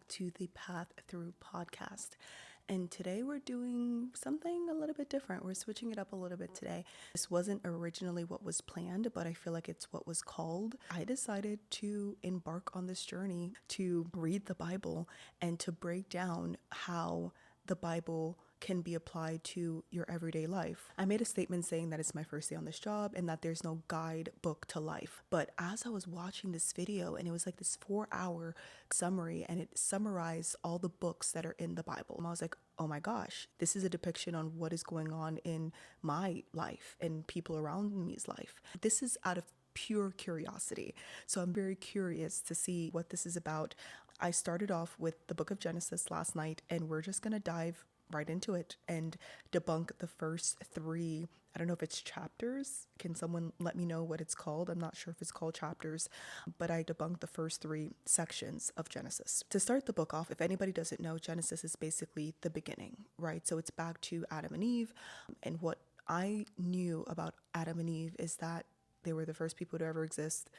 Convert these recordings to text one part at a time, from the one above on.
to the Path Through podcast. And today we're doing something a little bit different. We're switching it up a little bit today. This wasn't originally what was planned, but I feel like it's what was called. I decided to embark on this journey to read the Bible and to break down how the Bible can be applied to your everyday life. I made a statement saying that it's my first day on this job and that there's no guidebook to life. But as I was watching this video, and it was like this 4-hour summary, and it summarized all the books that are in the Bible, and I was like, oh my gosh, this is a depiction on what is going on in my life and people around me's life. This is out of pure curiosity. So I'm very curious to see what this is about. I started off with the book of Genesis last night, and we're just going to dive right into it and debunk the first 3. I don't know if it's chapters. Can someone let me know what it's called? I'm not sure if it's called chapters, but I debunked the first 3 sections of Genesis. To start the book off, if anybody doesn't know, Genesis is basically the beginning, right? So it's back to Adam and Eve. And what I knew about Adam and Eve is that they were the first people to ever exist.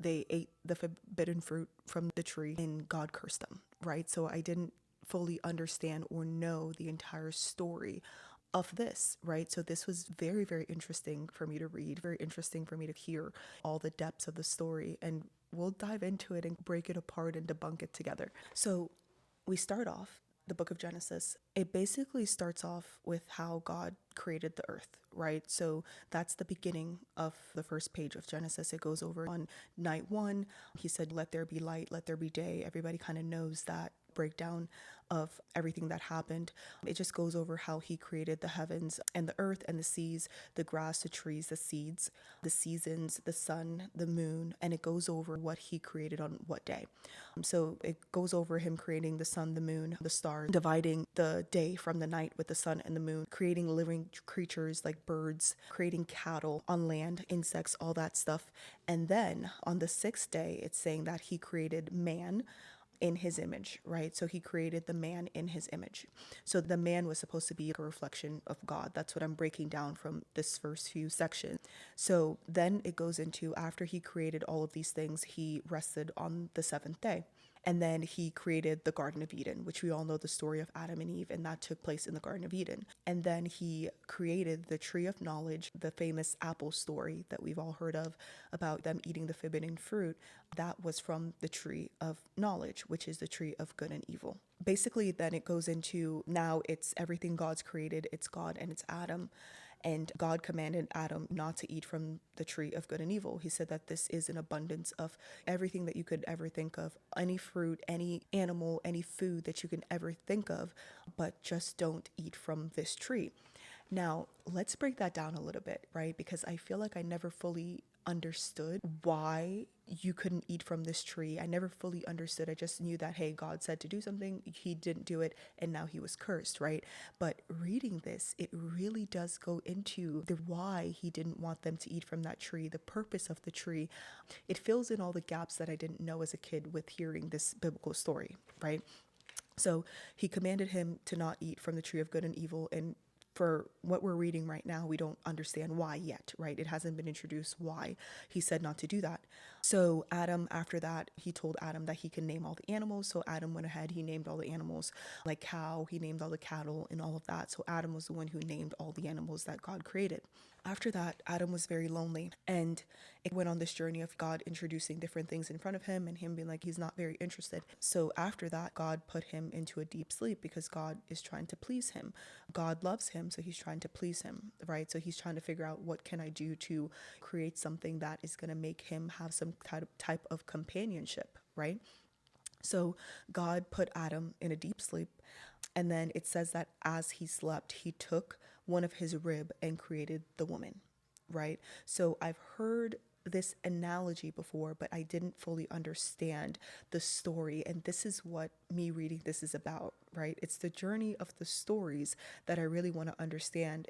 They ate the forbidden fruit from the tree and God cursed them, right? So I didn't fully understand or know the entire story of this, right? So this was very, very interesting for me to read, very interesting for me to hear all the depths of the story, and we'll dive into it and break it apart and debunk it together. So we start off the book of Genesis. It basically starts off with how God created the earth, right? So that's the beginning of the first page of Genesis. It goes over on night 1. He said, let there be light, let there be day. Everybody kind of knows that breakdown of everything that happened. It just goes over how he created the heavens and the earth and the seas, the grass, the trees, the seeds, the seasons, the sun, the moon, and it goes over what he created on what day. So it goes over him creating the sun, the moon, the stars, dividing the day from the night with the sun and the moon, creating living creatures like birds, creating cattle on land, insects, all that stuff. And then on the 6th day, it's saying that he created man in his image, right? So he created the man in his image. So the man was supposed to be a reflection of God. That's what I'm breaking down from this first few sections. So then it goes into, after he created all of these things, he rested on the 7th day. And then he created the Garden of Eden, which we all know the story of Adam and Eve, and that took place in the Garden of Eden. And then he created the tree of knowledge, the famous apple story that we've all heard of about them eating the forbidden fruit. That was from the tree of knowledge, which is the tree of good and evil. Basically, then it goes into, now it's everything God's created. It's God and it's Adam. And God commanded Adam not to eat from the tree of good and evil. He said that this is an abundance of everything that you could ever think of, any fruit, any animal, any food that you can ever think of, but just don't eat from this tree. Now, let's break that down a little bit, right? Because I feel like I never fully understood why you couldn't eat from this tree. I never fully understood. I just knew that, hey, God said to do something, he didn't do it, and now he was cursed, right? But reading this, it really does go into the why he didn't want them to eat from that tree, the purpose of the tree. It fills in all the gaps that I didn't know as a kid with hearing this biblical story, right? So he commanded him to not eat from the tree of good and evil, and for what we're reading right now, we don't understand why yet, right? It hasn't been introduced why he said not to do that. So Adam, after that, he told Adam that he can name all the animals. So Adam went ahead, he named all the animals, like cow, he named all the cattle and all of that. So Adam was the one who named all the animals that God created. After that, Adam was very lonely, and it went on this journey of God introducing different things in front of him and him being like, he's not very interested. So after that, God put him into a deep sleep because God is trying to please him. God loves him, so he's trying to please him, right? So he's trying to figure out, what can I do to create something that is going to make him have some type of companionship, right? So God put Adam in a deep sleep, and then it says that as he slept, he took one of his rib and created the woman, right? So I've heard this analogy before, but I didn't fully understand the story. And this is what me reading this is about, right? It's the journey of the stories that I really want to understand,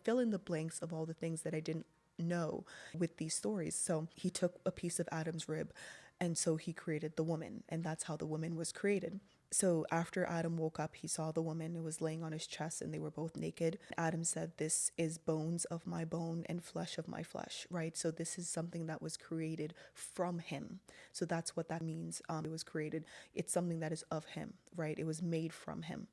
fill in the blanks of all the things that I didn't know with these stories. So he took a piece of Adam's rib, and so he created the woman, and that's how the woman was created. So after Adam woke up, he saw the woman who was laying on his chest and they were both naked. Adam said, "This is bones of my bone and flesh of my flesh," right? So this is something that was created from him. So that's what that means. It was created. It's something that is of him, right? It was made from him.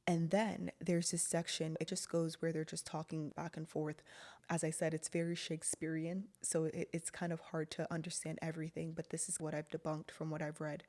And then there's this section, it just goes where they're just talking back and forth. As I said, it's very Shakespearean, so it's kind of hard to understand everything, but this is what I've debunked from what I've read.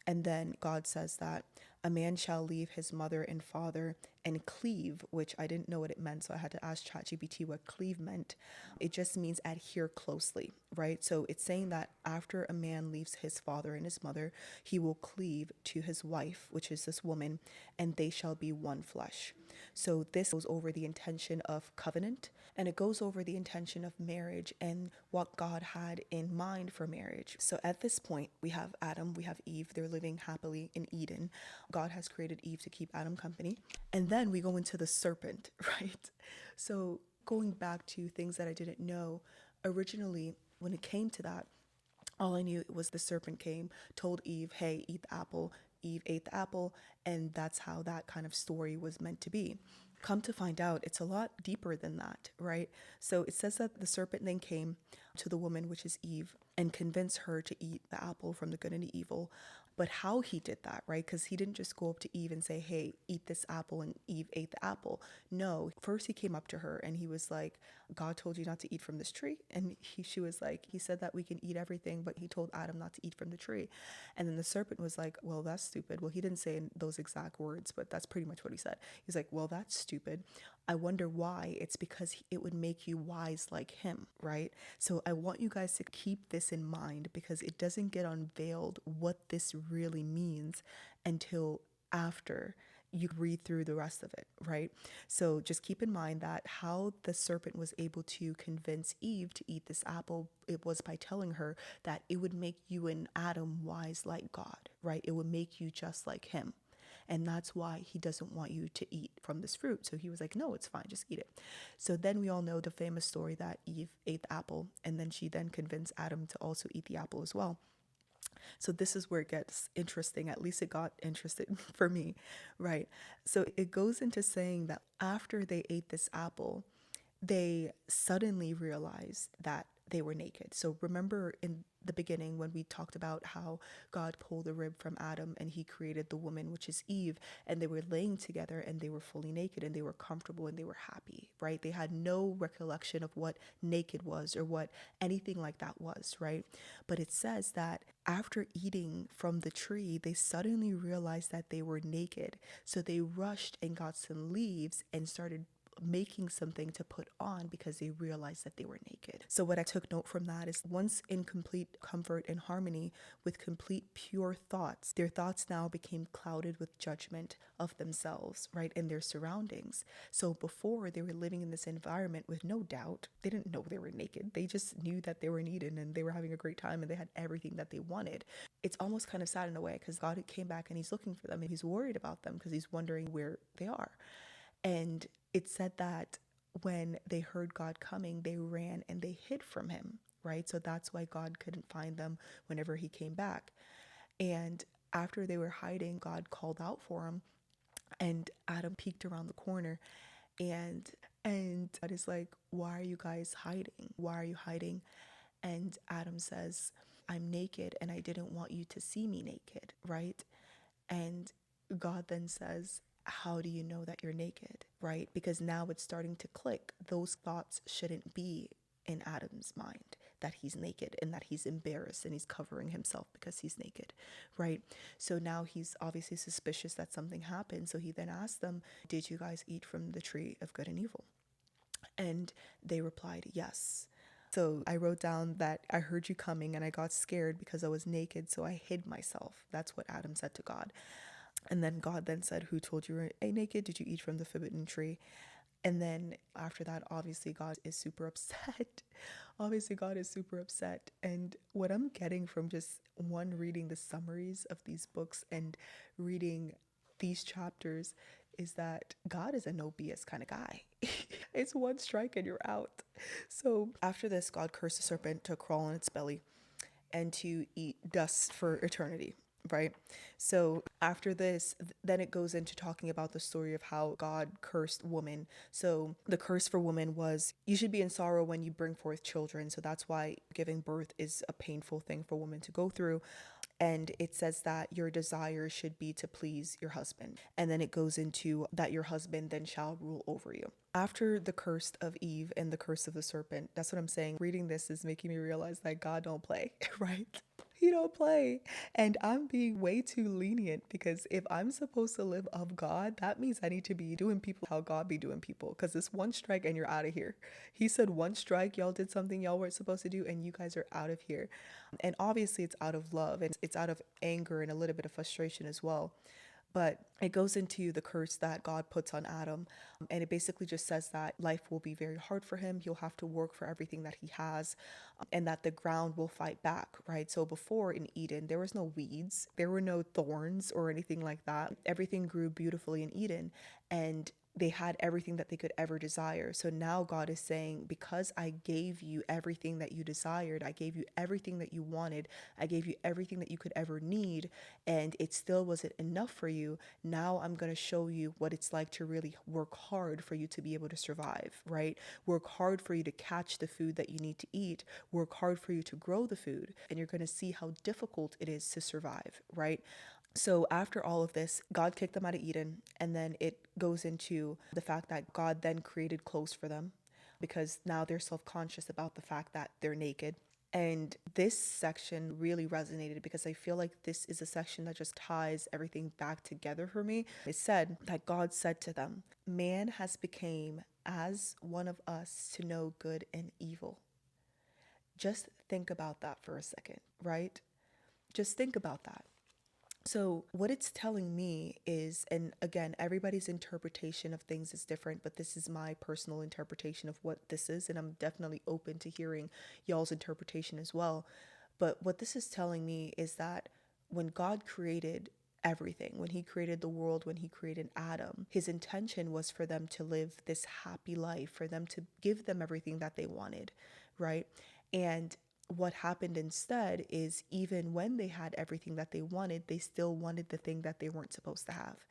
And then God says that a man shall leave his mother and father and cleave, which I didn't know what it meant. So I had to ask ChatGPT what cleave meant. It just means adhere closely, right? So it's saying that after a man leaves his father and his mother, he will cleave to his wife, which is this woman, and they shall be one flesh. So this goes over the intention of covenant, and it goes over the intention of marriage and what God had in mind for marriage. So at this point, we have Adam, we have Eve, they're living happily in Eden. God has created Eve to keep Adam company. And then we go into the serpent, right? So going back to things that I didn't know, originally, when it came to that, all I knew was the serpent came, told Eve, "Hey, eat the apple." Eve ate the apple, and that's how that kind of story was meant to be. Come to find out, it's a lot deeper than that, right? So it says that the serpent then came to the woman, which is Eve, and convinced her to eat the apple from the good and the evil. But how he did that, right? Because he didn't just go up to Eve and say, "Hey, eat this apple," and Eve ate the apple. No, first he came up to her and he was like, "God told you not to eat from this tree." And she was like, "He said that we can eat everything, but he told Adam not to eat from the tree." And then the serpent was like, "Well, that's stupid." Well, he didn't say in those exact words, but that's pretty much what he said. He's like, "Well, that's stupid. I wonder why." It's because it would make you wise like him, right? So I want you guys to keep this in mind because it doesn't get unveiled what this really means until after you read through the rest of it, right? So just keep in mind that how the serpent was able to convince Eve to eat this apple, it was by telling her that it would make you and Adam wise like God, right? It would make you just like him. And that's why he doesn't want you to eat from this fruit. So he was like, "No, it's fine, just eat it." So then we all know the famous story that Eve ate the apple, and then she then convinced Adam to also eat the apple as well. So this is where it gets interesting. At least it got interesting for me, right? So it goes into saying that after they ate this apple, they suddenly realized that they were naked. So remember in the beginning when we talked about how God pulled a rib from Adam and he created the woman, which is Eve, and they were laying together and they were fully naked and they were comfortable and they were happy, right? They had no recollection of what naked was or what anything like that was, right? But it says that after eating from the tree, they suddenly realized that they were naked. So they rushed and got some leaves and started making something to put on because they realized that they were naked. So what I took note from that is once in complete comfort and harmony with complete pure thoughts, their thoughts now became clouded with judgment of themselves, right, and their surroundings. So before they were living in this environment with no doubt, they didn't know they were naked. They just knew that they were needed and they were having a great time and they had everything that they wanted. It's almost kind of sad in a way because God came back and he's looking for them and he's worried about them because he's wondering where they are. And it said that when they heard God coming, they ran and they hid from him, right? So that's why God couldn't find them whenever he came back. And after they were hiding, God called out for them and Adam peeked around the corner and God is like, "Why are you guys hiding? Why are you hiding?" And Adam says, "I'm naked and I didn't want you to see me naked," right? And God then says, "How do you know that you're naked?" Right? Because now it's starting to click. Those thoughts shouldn't be in Adam's mind that he's naked and that he's embarrassed and he's covering himself because he's naked, right? So now he's obviously suspicious that something happened. So he then asked them, "Did you guys eat from the tree of good and evil?" And they replied, "Yes." So I wrote down that I heard you coming and I got scared because I was naked, so I hid myself. That's what Adam said to God. And then God then said, "Who told you you were naked? Did you eat from the forbidden tree?" And then after that, obviously God is super upset. Obviously God is super upset. And what I'm getting from just one, reading the summaries of these books and reading these chapters is that God is a no BS kind of guy. It's one strike and you're out. So after this, God cursed the serpent to crawl on its belly and to eat dust for eternity. right? So after this, then it goes into talking about the story of how God cursed woman. So the curse for woman was you should be in sorrow when you bring forth children. So that's why giving birth is a painful thing for women to go through. And it says that your desire should be to please your husband. And then it goes into that your husband then shall rule over you. After the curse of Eve and the curse of the serpent, that's what I'm saying. Reading this is making me realize that God don't play, right? He don't play. And I'm being way too lenient because if I'm supposed to live of God, that means I need to be doing people how God be doing people. Because it's one strike and you're out of here. He said one strike, y'all did something y'all weren't supposed to do, and you guys are out of here. And obviously it's out of love and it's out of anger and a little bit of frustration as well. But it goes into the curse that God puts on Adam. And it basically just says that life will be very hard for him. He'll have to work for everything that he has, and that the ground will fight back, right? So before in Eden, there was no weeds, there were no thorns or anything like that. Everything grew beautifully in Eden. And they had everything that they could ever desire. So now God is saying, because I gave you everything that you desired, I gave you everything that you wanted, I gave you everything that you could ever need, and it still wasn't enough for you. Now I'm going to show you what it's like to really work hard for you to be able to survive, right? Work hard for you to catch the food that you need to eat, work hard for you to grow the food, and you're going to see how difficult it is to survive, right? So after all of this, God kicked them out of Eden, and then it goes into the fact that God then created clothes for them because now they're self-conscious about the fact that they're naked. And this section really resonated because I feel like this is a section that just ties everything back together for me. It said that God said to them, "Man has become as one of us to know good and evil." Just think about that for a second, right? Just think about that. So, what it's telling me is, and again, everybody's interpretation of things is different, but this is my personal interpretation of what this is, and I'm definitely open to hearing y'all's interpretation as well. But what this is telling me is that when God created everything, when he created the world, when he created Adam, his intention was for them to live this happy life, for them to give them everything that they wanted, right? And what happened instead is even when they had everything that they wanted, they still wanted the thing that they weren't supposed to have.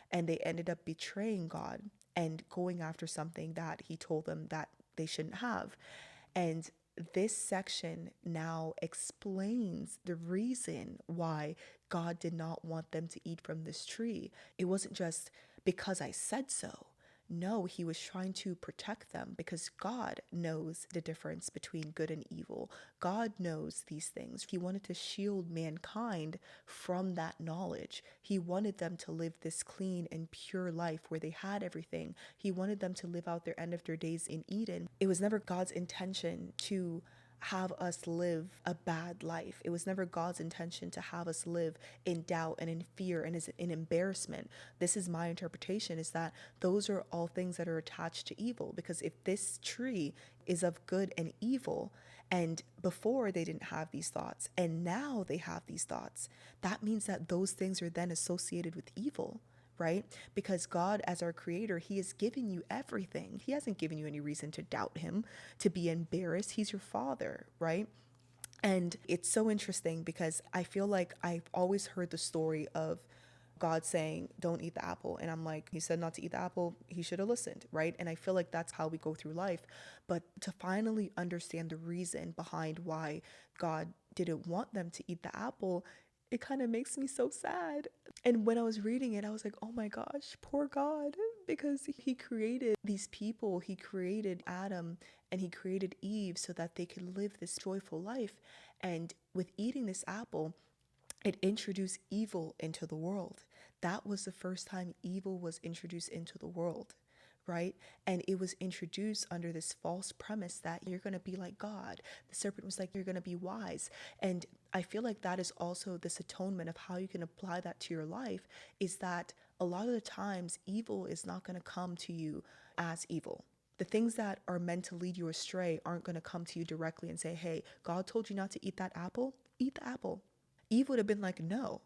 And they ended up betraying God and going after something that he told them that they shouldn't have. And this section now explains the reason why God did not want them to eat from this tree. It wasn't just because I said so. No, he was trying to protect them because God knows the difference between good and evil. God knows these things. He wanted to shield mankind from that knowledge. He wanted them to live this clean and pure life where they had everything. He wanted them to live out their end of their days in Eden. It was never God's intention to have us live a bad life. It was never God's intention to have us live in doubt and in fear and in embarrassment. This is my interpretation, is that those are all things that are attached to evil, because if this tree is of good and evil, and before they didn't have these thoughts and now they have these thoughts, that means that those things are then associated with evil, right? Because God, as our creator, he has given you everything. He hasn't given you any reason to doubt him, to be embarrassed. He's your father, right? And it's so interesting because I feel like I've always heard the story of God saying, don't eat the apple. And I'm like, he said not to eat the apple. He should have listened, right? And I feel like that's how we go through life. But to finally understand the reason behind why God didn't want them to eat the apple, it kind of makes me so sad. And when I was reading it, I was like, oh my gosh, poor God, because he created these people, he created Adam and he created Eve so that they could live this joyful life. And with eating this apple, it introduced evil into the world. That was the first time evil was introduced into the world, right? And it was introduced under this false premise that you're going to be like God. The serpent was like, you're going to be wise. And I feel like that is also this atonement of how you can apply that to your life, is that a lot of the times evil is not going to come to you as evil. The things that are meant to lead you astray aren't going to come to you directly and say, hey, God told you not to eat that apple, eat the apple. Eve would have been like, no.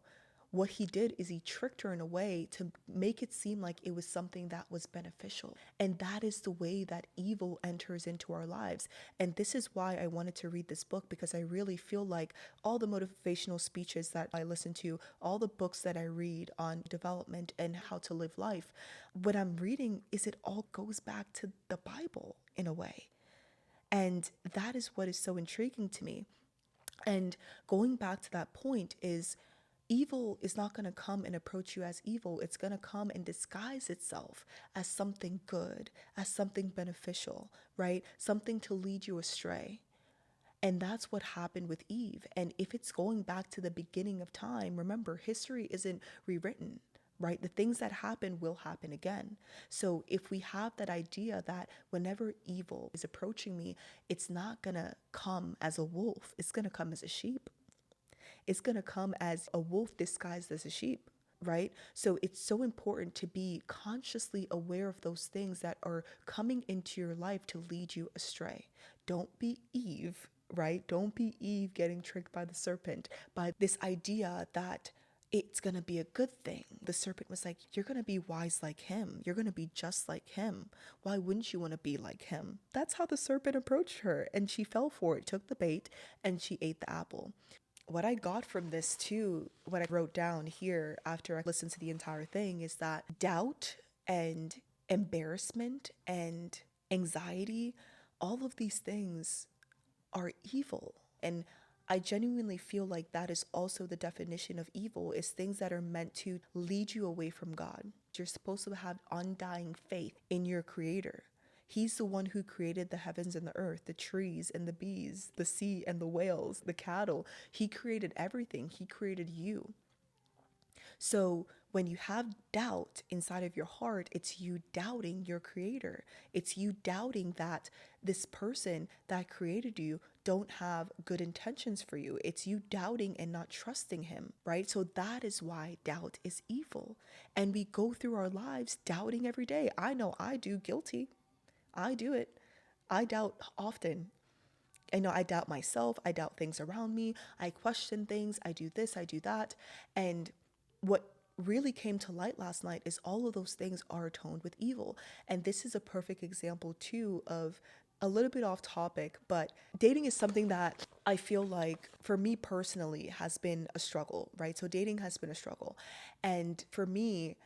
what he did is he tricked her in a way to make it seem like it was something that was beneficial. And that is the way that evil enters into our lives. And this is why I wanted to read this book, because I really feel like all the motivational speeches that I listen to, all the books that I read on development and how to live life, what I'm reading is it all goes back to the Bible in a way. And that is what is so intriguing to me. And going back to that point is evil is not going to come and approach you as evil. It's going to come and disguise itself as something good, as something beneficial, right? Something to lead you astray. And that's what happened with Eve. And if it's going back to the beginning of time, remember, history isn't rewritten, right? The things that happen will happen again. So if we have that idea that whenever evil is approaching me, it's not going to come as a wolf, it's going to come as a sheep. It's going to come as a wolf disguised as a sheep, right? So it's so important to be consciously aware of those things that are coming into your life to lead you astray. Don't be Eve, right? Don't be Eve getting tricked by the serpent, by this idea that it's going to be a good thing. The serpent was like, you're going to be wise like him. You're going to be just like him. Why wouldn't you want to be like him? That's how the serpent approached her, and she fell for it, took the bait, and she ate the apple. What I got from this too, what I wrote down here after I listened to the entire thing, is that doubt and embarrassment and anxiety, all of these things are evil. And I genuinely feel like that is also the definition of evil, is things that are meant to lead you away from God. You're supposed to have undying faith in your Creator. He's the one who created the heavens and the earth, the trees and the bees, the sea and the whales, the cattle. He created everything. He created you. So when you have doubt inside of your heart, it's you doubting your Creator. It's you doubting that this person that created you don't have good intentions for you. It's you doubting and not trusting him, right? So that is why doubt is evil. And we go through our lives doubting every day. I know I do, guilty. I do it. I doubt often. I know I doubt myself. I doubt things around me. I question things. I do this, I do that. And what really came to light last night is all of those things are atoned with evil. And this is a perfect example too of a little bit off topic, but dating is something that I feel like for me personally has been a struggle, right? So dating has been a struggle. And for me,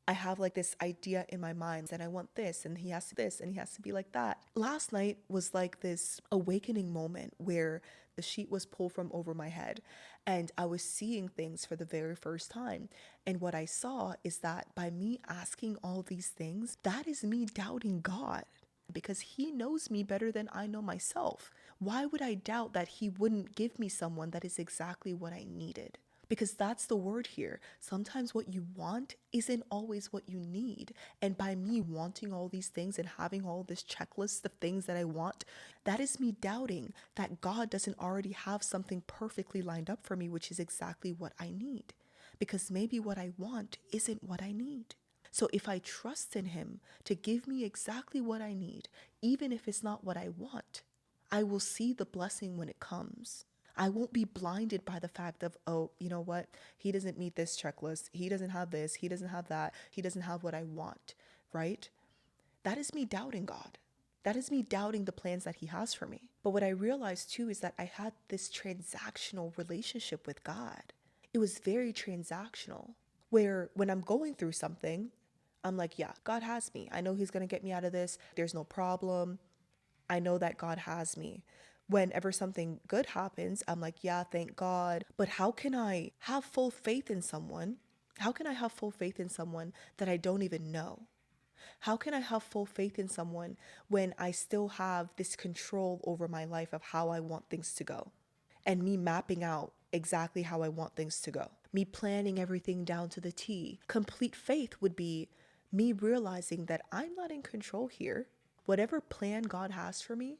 I have like this idea in my mind that I want this and he has to this and he has to be like that. Last night was like this awakening moment where the sheet was pulled from over my head and I was seeing things for the very first time. And what I saw is that by me asking all these things, that is me doubting God, because he knows me better than I know myself. Why would I doubt that he wouldn't give me someone that is exactly what I needed? Because that's the word here. Sometimes what you want isn't always what you need. And by me wanting all these things and having all this checklist of things that I want, that is me doubting that God doesn't already have something perfectly lined up for me, which is exactly what I need. Because maybe what I want isn't what I need. So if I trust in him to give me exactly what I need, even if it's not what I want, I will see the blessing when it comes. I won't be blinded by the fact of, oh, you know what? He doesn't meet this checklist. He doesn't have this. He doesn't have that. He doesn't have what I want, right? That is me doubting God. That is me doubting the plans that he has for me. But what I realized too is that I had this transactional relationship with God. It was very transactional, where when I'm going through something, I'm like, yeah, God has me. I know he's going to get me out of this. There's no problem. I know that God has me. Whenever something good happens, I'm like, yeah, thank God. But how can I have full faith in someone? How can I have full faith in someone that I don't even know? How can I have full faith in someone when I still have this control over my life of how I want things to go? And me mapping out exactly how I want things to go. Me planning everything down to the T. Complete faith would be me realizing that I'm not in control here. Whatever plan God has for me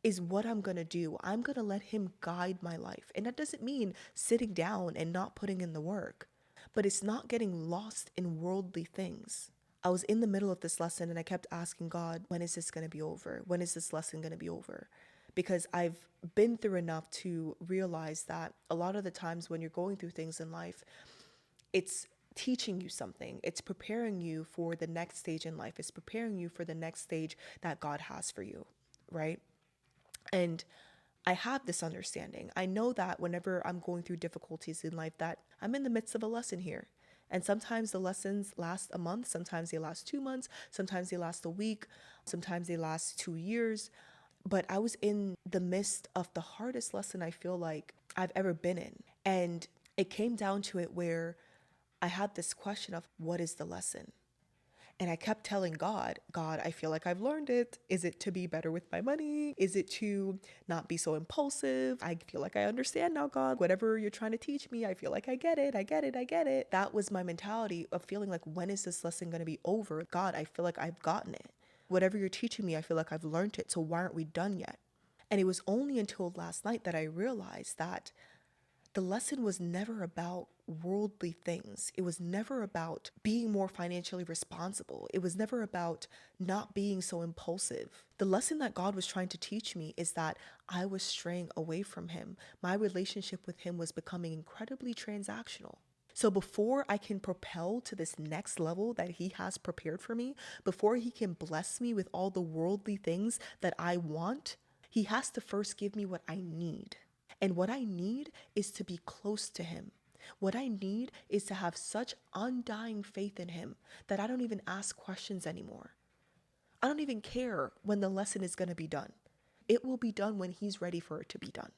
is what I'm going to do. I'm going to let him guide my life. And that doesn't mean sitting down and not putting in the work, but it's not getting lost in worldly things. I was in the middle of this lesson and I kept asking God, when is this going to be over? When is this lesson going to be over? Because I've been through enough to realize that a lot of the times when you're going through things in life, it's teaching you something. It's preparing you for the next stage in life. It's preparing you for the next stage that God has for you, right? And I have this understanding. I know that whenever I'm going through difficulties in life, that I'm in the midst of a lesson here. And sometimes the lessons last a month, sometimes they last 2 months, sometimes they last a week, sometimes they last 2 years. But I was in the midst of the hardest lesson I feel like I've ever been in. And it came down to it where I had this question of, what is the lesson? And I kept telling God, I feel like I've learned it. Is it to be better with my money? Is it to not be so impulsive? I feel like I understand now, God. Whatever you're trying to teach me, I feel like I get it. I get it. I get it. That was my mentality of feeling like, when is this lesson going to be over? God, I feel like I've gotten it. Whatever you're teaching me, I feel like I've learned it. So why aren't we done yet? And it was only until last night that I realized that the lesson was never about worldly things. It was never about being more financially responsible. It was never about not being so impulsive. The lesson that God was trying to teach me is that I was straying away from Him. My relationship with Him was becoming incredibly transactional. So before I can propel to this next level that He has prepared for me, before He can bless me with all the worldly things that I want, He has to first give me what I need. And what I need is to be close to Him. What I need is to have such undying faith in Him that I don't even ask questions anymore. I don't even care when the lesson is going to be done. It will be done when He's ready for it to be done.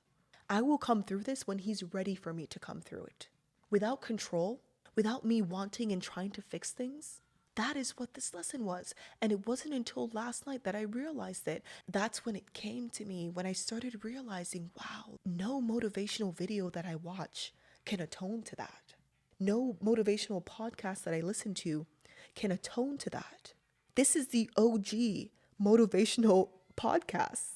I will come through this when He's ready for me to come through it. Without control, without me wanting and trying to fix things. That is what this lesson was. And it wasn't until last night that I realized it. That's when it came to me, when I started realizing, wow, no motivational video that I watch can atone to that. No motivational podcast that I listen to can atone to that. This is the OG motivational podcast.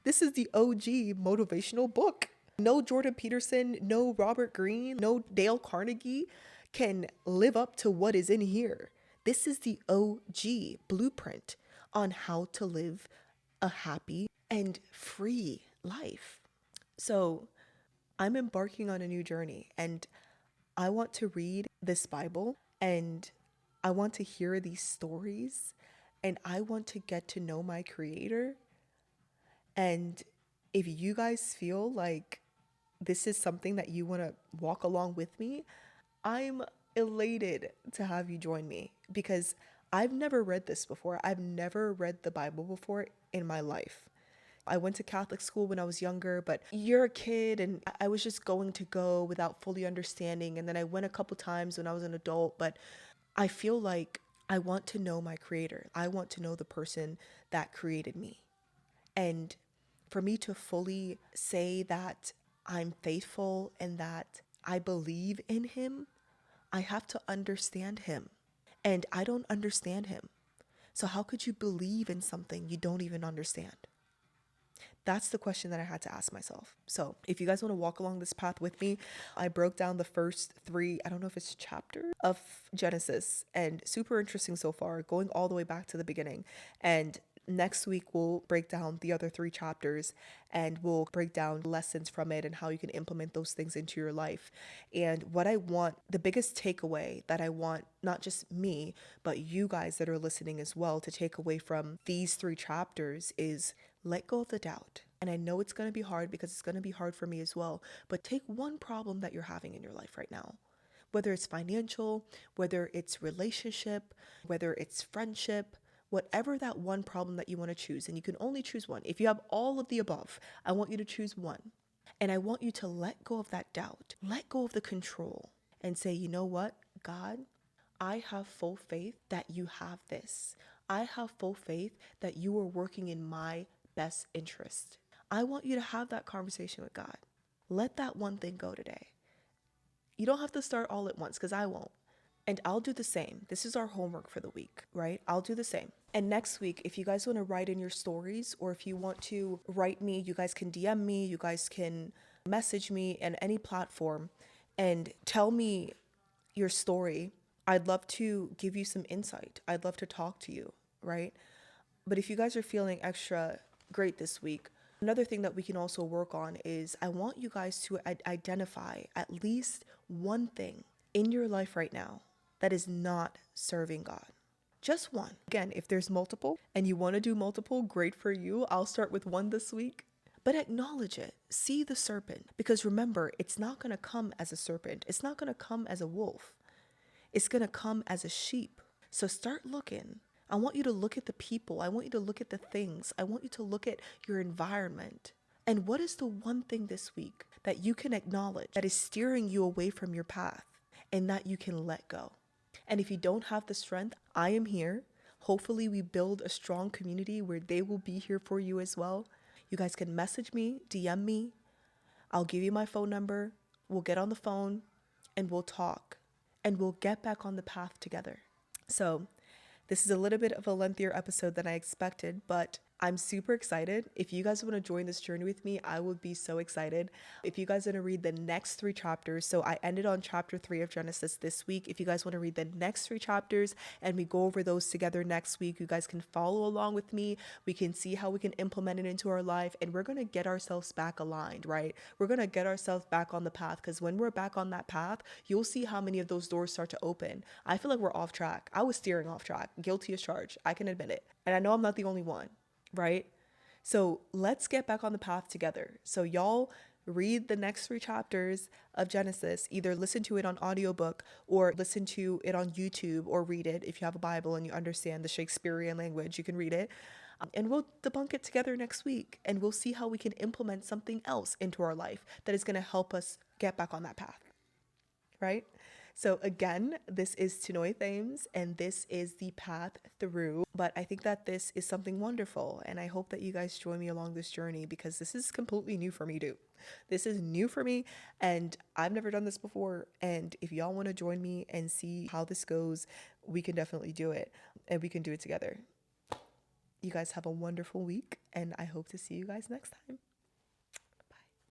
This is the OG motivational book. No Jordan Peterson, no Robert Greene, no Dale Carnegie can live up to what is in here. This is the OG blueprint on how to live a happy and free life. So I'm embarking on a new journey, and I want to read this Bible, and I want to hear these stories, and I want to get to know my Creator. And if you guys feel like this is something that you want to walk along with me, I'm elated to have you join me, because I've never read this before. I've never read the Bible before in my life. I went to Catholic school when I was younger, but you're a kid and I was just going to go without fully understanding. And then I went a couple times when I was an adult, but I feel like I want to know my Creator. I want to know the person that created me. And for me to fully say that I'm faithful and that I believe in Him, I have to understand Him. And I don't understand Him. So how could you believe in something you don't even understand? That's the question that I had to ask myself. So if you guys want to walk along this path with me, I broke down the first 3, I don't know if it's chapter of Genesis, and super interesting so far, going all the way back to the beginning. And next week, we'll break down the other 3 chapters, and we'll break down lessons from it and how you can implement those things into your life. And what I want, the biggest takeaway that I want, not just me, but you guys that are listening as well, to take away from these 3 chapters is let go of the doubt. And I know it's going to be hard, because it's going to be hard for me as well. But take one problem that you're having in your life right now. Whether it's financial, whether it's relationship, whether it's friendship, whatever that one problem that you want to choose. And you can only choose one. If you have all of the above, I want you to choose one. And I want you to let go of that doubt. Let go of the control and say, you know what, God, I have full faith that you have this. I have full faith that you are working in my best interest. I want you to have that conversation with God. Let that one thing go today. You don't have to start all at once, because I won't. And I'll do the same. This is our homework for the week, right? I'll do the same. And next week, if you guys want to write in your stories, or if you want to write me, you guys can DM me, you guys can message me in any platform and tell me your story. I'd love to give you some insight. I'd love to talk to you, right? But if you guys are feeling extra great this week, another thing that we can also work on is I want you guys to identify at least one thing in your life right now that is not serving God? Just one. Again, if there's multiple and you want to do multiple, great for you. I'll start with one this week. But acknowledge it. See the serpent. Because remember, it's not going to come as a serpent. It's not going to come as a wolf. It's going to come as a sheep. So start looking. I want you to look at the people. I want you to look at the things. I want you to look at your environment. And what is the one thing this week that you can acknowledge that is steering you away from your path and that you can let go? And if you don't have the strength, I am here. Hopefully we build a strong community where they will be here for you as well. You guys can message me, DM me. I'll give you my phone number. We'll get on the phone and we'll talk and we'll get back on the path together. So this is a little bit of a lengthier episode than I expected, but I'm super excited. If you guys want to join this journey with me, I would be so excited. If you guys want to read the next 3 chapters, so I ended on chapter 3 of Genesis this week. If you guys want to read the next 3 chapters and we go over those together next week, you guys can follow along with me. We can see how we can implement it into our life, and we're going to get ourselves back aligned, right? We're going to get ourselves back on the path, because when we're back on that path, you'll see how many of those doors start to open. I feel like we're off track. I was steering off track, guilty as charged. I can admit it. And I know I'm not the only one. Right? So let's get back on the path together. So y'all read the next 3 chapters of Genesis, either listen to it on audiobook or listen to it on YouTube, or read it. If you have a Bible and you understand the Shakespearean language, you can read it. And we'll debunk it together next week, and we'll see how we can implement something else into our life that is going to help us get back on that path. Right? So again, this is Tinoy Thames, and this is the Path Through. But I think that this is something wonderful, and I hope that you guys join me along this journey, because this is completely new for me too. This is new for me, and I've never done this before. And if y'all want to join me and see how this goes, we can definitely do it, and we can do it together. You guys have a wonderful week, and I hope to see you guys next time.